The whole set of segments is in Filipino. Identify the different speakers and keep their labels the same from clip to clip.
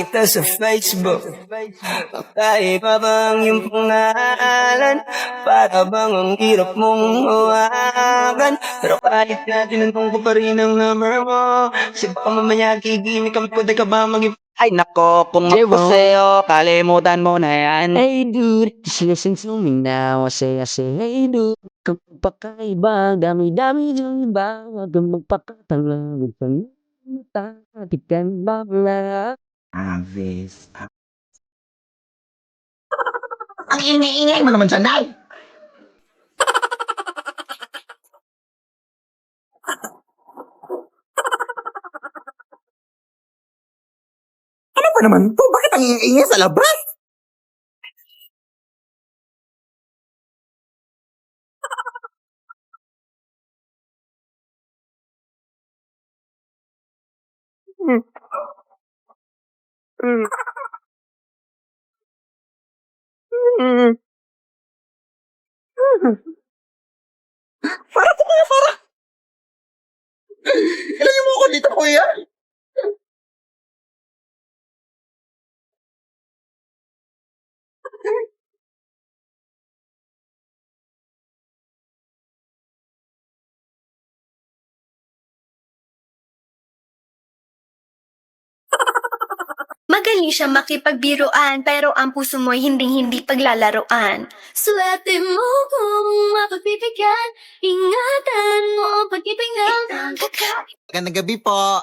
Speaker 1: Kita sa Facebook, kakaiba bang yung pangalan? Para bang ang hirap mong hawakan? Pero kahit natin ko pa rin ang number mo. Kasi baka mamaya gigimik kami, pwede ka ba ay nako, kung magpaseo, kalimutan mo na yan.
Speaker 2: Hey dude, just listen to me now. I say, hey dude. Kung pakaiba, dami-dami yung iba. Huwag kang magpakatala. Huwag kang matatikan bakla.
Speaker 3: Avis. Ang ingay-ingay mo naman dyan, Nay! Ano ba naman to? Bakit ang ingay sa labas? Para po kuya, para! Ilagay mo ako dito, kuya!
Speaker 4: Magaling siya makipagbiruan, pero ang puso mo'y hinding-hindi paglalaroan. Swerte mo kung mapagbibigyan, ingatan mo ang pag-ibig ng
Speaker 3: Magandang gabi po.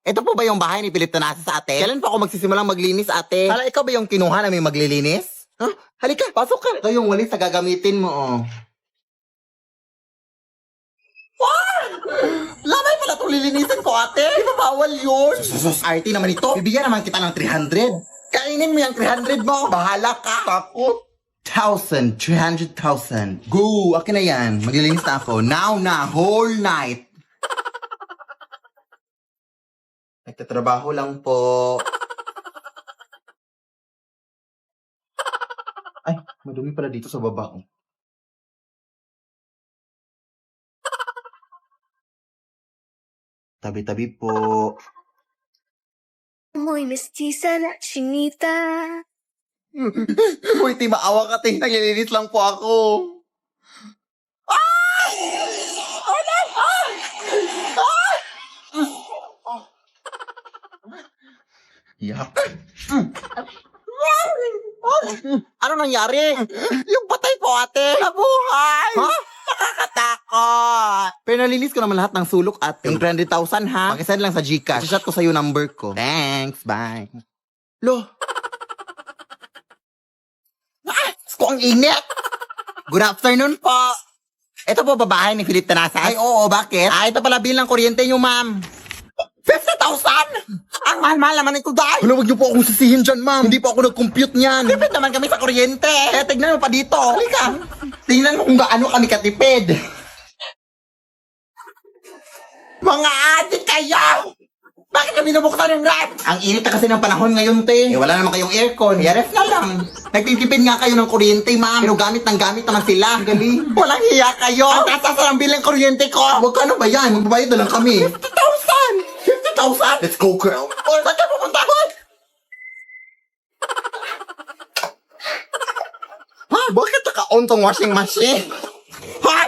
Speaker 3: Ito po ba yung bahay ni Philip Tanasa sa ate? Kailan po ako magsisimulang maglinis, ate? Hala, ikaw ba yung kinuha namin maglilinis? Huh? Halika, pasok ka. Ito yung walis na gagamitin mo, oh. Lamay pala itong lilinisin ko, ate. Di ba bawal yun? RT naman ito. Bibigyan naman kita ng 300. Kainin mo yung 300 mo. Bahala ka. Takot. 1,000. 300,000. Go. Akin na yan. Maglilinis na ako. Now na. Whole night. Nagtatrabaho lang po. Ay, madumi pala dito sa baba ko. Tabi-tabi po.
Speaker 4: mo'y mestiza na chinita.
Speaker 3: Uy, ti maawa ka, ti. Naglilinis lang po ako. Ah! Ano? Ah! Ah! Yak. Ano nangyari? Yung patay po, ate. Nabuhay! Ha? Nakakatakot! Pero nalinis ko naman lahat ng sulok, ate. Yung 300,000, ha? Pakisend lang sa Gcash. Shot ko sa'yo number ko. Thanks, bye. Lo. Ko ang init! Good afternoon po! Ito po babae ni Philip Tanasa. Ay, oo, bakit? Ito pala bilang kuryente nyo, ma'am. 50,000! Ang mahal-mahal naman ito, dahil. Wala, wag niyo po akong sisihin dyan, ma'am. Hindi po ako nag-compute niyan. Tipid naman kami sa kuryente. Kaya tignan mo pa dito. Halika. Tingnan mo kung gaano kami katipid. Mga adik kayo! Bakit kami nabuksan ng ref? Ang init na kasi ng panahon ngayon, te. Wala naman kayong aircon. Kaya ref na lang. Nagtitipid nga kayo ng kuryente, ma'am. Pero gamit ng gamit naman sila. Galing. Walang hiya kayo. Ang taas-taas ng bilang kuryente ko. Huwag ka, ano ba yan? Magbabayad na lang kami. 50,000! 50,000? Let's go, girl. O, saan ka pupunta? Ha? Bakit naka-on tong washing machine? Ha?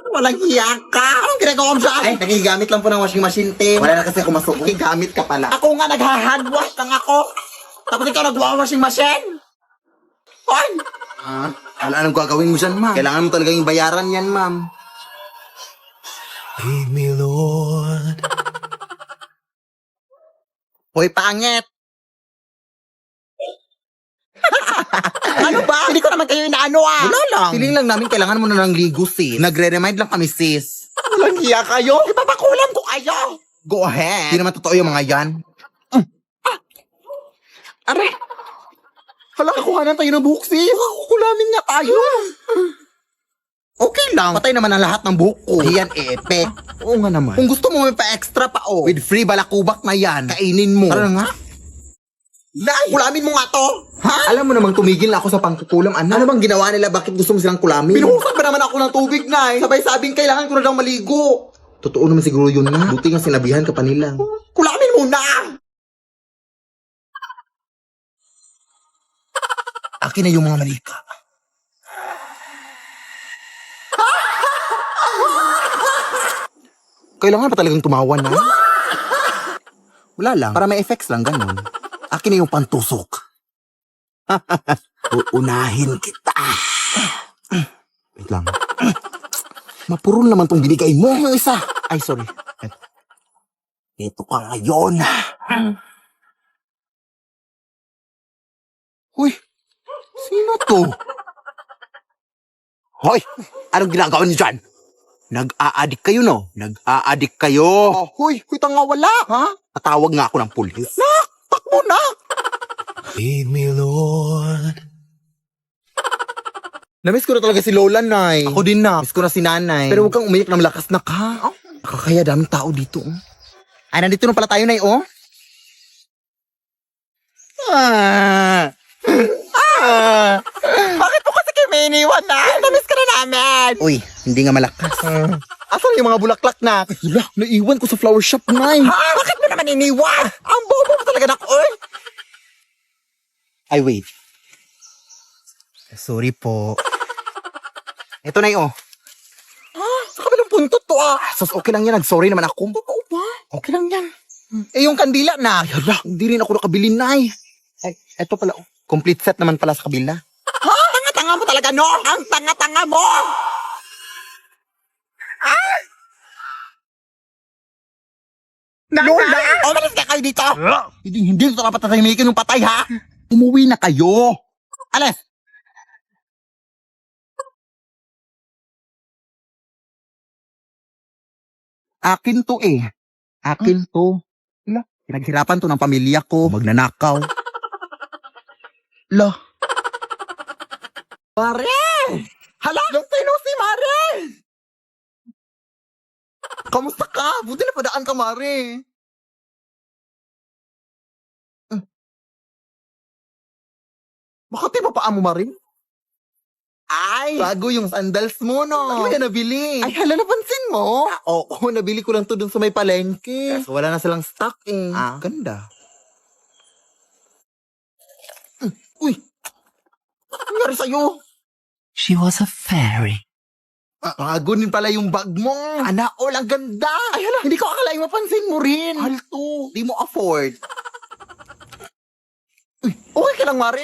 Speaker 3: Walang hiya ka. Anong ginagawa mo siya? Ay, nagigamit lang po ng washing machine, te. Wala na kasi ako masuko. Gamit ka pala. Ako nga nagha-handwash lang ako. Tapos ikaw nagwa-washing machine? Ay! Wala nang gagawin mo dyan, ma'am. Kailangan mo talagang bayaran yan, ma'am.
Speaker 1: Lead me, Lord.
Speaker 3: Hoy, pangit! Ano ba? Hindi ko naman kayo inaano, ah. Wala lang. Feeling lang namin kailangan mo na ng ligo, sis. Nagre-remind lang kami, sis. Walang hiya kayo. Ipapakulam ko kayo. Go ahead. Hindi naman totoo yung mga yan. Aray! Hala, kakuhanan tayo ng buhok, sis. Kukulamin nga tayo. Okay lang. Patay naman ang lahat ng buhok ko. Yan, epic. Oo nga naman. Kung gusto mo may pa-extra pa, oh. With free balakubak na yan. Kainin mo. Tara nga. Nay! Kulamin mo nga to! Ha? Alam mo namang tumigil na ako sa pangkukulam, ano bang ginawa nila? Bakit gusto mo silang kulamin? Binuhusan pa naman ako ng tubig, Nay! Sabay sabing kailangan ko na daw maligo! Totoo naman siguro yun na. Buti nga sinabihan ka pa nila. Kulamin mo na! Akin na yung mga malika. Kailangan pa talagang tumawa na. Wala lang. Para may effects lang, ganun. Akin na yung pantusok. Uunahin kita. Wait lang. Mapurol naman tong binigay mo. Yung isa. Ay, sorry. Ito ka ngayon. Uy, sino to? Hoy, anong ginagawa niyo dyan? Nag-aadik kayo, no? Nag-aadik kayo. Huy, tanga wala, ha? Tatawag nga ako ng pulis. Nak, takbo na! Lead me, Lord. Namiss ko na talaga si Lola, Nay. Ako din na. Miss ko na si Nanay. Pero huwag kang umiyak na malakas na ka. Nakakaya daming tao dito. Ay, nandito na pala tayo, Nay, oh. Bakit mo kasi kayo may iniwan na? Namiss ka na namin. Uy, hindi nga malakas. Asan yung mga bulaklak na? Wala, naiwan ko sa flower shop, Nay. Ha? Bakit mo naman iniwan? Ang bobo mo talaga, nak, oy. Ay, wait. Sorry po. Ito, Nay, oh. Sa kabilang puntot to, Sus, okay lang yan. Nag-sorry naman ako. Totoo ba? Okay lang yan. Eh, yung kandila na. Yala, hindi rin ako nakabili, Nay. Ay, eto pala, oh. Complete set naman pala sa kabila. Ha? Tanga-tanga mo talaga, no? Ang tanga-tanga mo! Lola! Umalis ka kayo dito! Hindi ito dapat tatahimikin yung patay, ha? Umuwi na kayo! Alis! Akin to eh. Akin to. Wala. Pinaghirapan to ng pamilya ko. Magnanakaw. Lo. Mare! Hala! Sino si Mare? Kamusta ka? Buti na padaan ka, Mare. Bakit di ba paa mo, Mare? Ay! Bago yung sandals mo, no? Ano yan nabili? Ay, hala, napansin mo? Oo, nabili ko lang to dun sa may palengke. Kaso wala na silang stock eh. Ganda. Uy! Ano nangyari sa'yo?
Speaker 1: She was a fairy.
Speaker 3: Bago din pala yung bag mo. Ana, ang ganda. Ay, hala, hindi ko akalaing mapansin mo rin. Halto. Di mo afford. Uy, okay ka lang, Mare.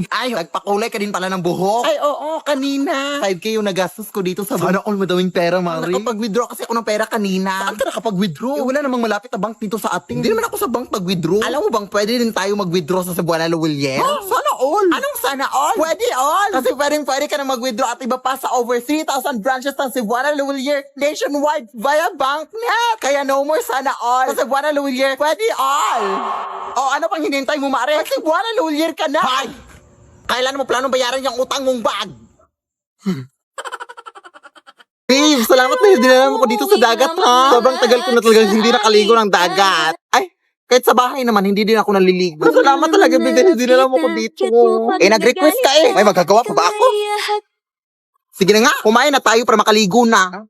Speaker 3: Ay, nagpakulay ka din pala ng buhok. Ay, oo, kanina. 5K yung nagastos ko dito sa bank. Sana all madaming pera, Mare. Nakapag-withdraw kasi ako ng pera kanina. Saan ka nakapag-withdraw? Wala namang malapit na bank dito sa atin. Hindi naman ako sa bank pag-withdraw. Alam mo bang pwede din tayo mag-withdraw sa Cebuana Luwilier? Sana all. Anong sana all? Pwede all. Kasi pwede ka na mag-withdraw at iba pa sa over 3,000 branches ng Cebuana Luwilier nationwide via BankNet. Kaya no more sana all. Sa Cebuana Luwilier, pwede all. O ano pang hinintay mo, Mare? Cebuana Luwilier ka na. Hay! Kailan mo planong bayaran yung utang mong bag? Babe, salamat na dinala mo ko dito sa dagat, ha? Sobrang tagal ko na talagang hindi nakaligo ng dagat. Ay, kahit sa bahay naman, hindi din ako naliligo. Salamat talaga, babe, dahil dinala mo ko dito. Eh, nag-request ka eh. May magagawa pa ba ako? Sige na nga, kumain na tayo para makaligo na.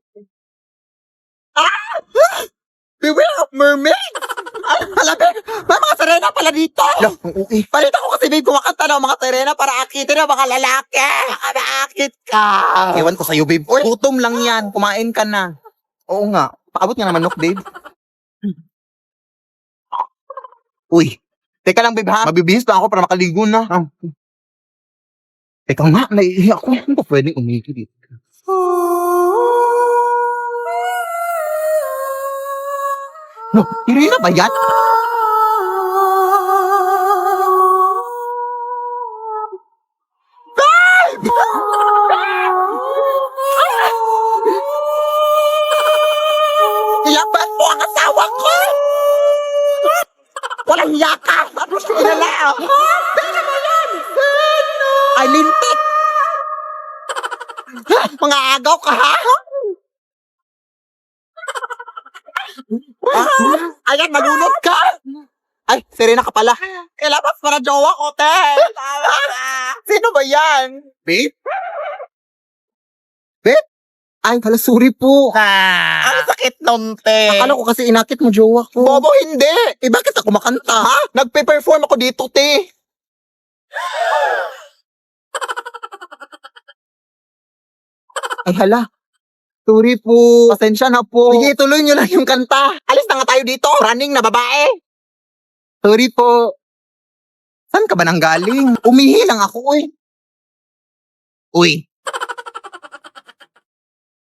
Speaker 3: Beware of mermaid! Hala, babe, may mga sirena pala dito. Palit ako kasi, babe, kumakanta ng mga sirena para akitin ng mga lalaki. Baka maakit ka. Ewan ko sa'yo, babe. Gutom lang yan. Kumain ka na. Oo nga. Paabot nga naman, babe. Uy, teka lang, babe, ha? Mabibihis pa ako para makaligo na. Teka nga, naiiyak ako. Ano ba pwedeng umiki dito? No, Irina ba yan? Ilaban mo ang asawa ko! Walang yakas! Ano siya inala? Bina mo yan! Ay, lintik! Mga agaw ka, ha? Ayan, nalunod ka! Ay, Serena ka pala. Ilabas para jowa ko, te! Sino ba yan? Babe? Babe? Ay, hala, sorry po. Ang sakit nun, te. Akala ko kasi inakit mo jowa ko. Bobo, hindi. Eh, bakit ako makanta? Ha? Nagpe-perform ako dito, te. Ay hala. Sorry po. Pasensya na po. Sige, tuloy nyo lang yung kanta. Alis na nga tayo dito. Running na babae. Sorry po. Saan ka ba nang galing? Umihi lang ako eh. Uy,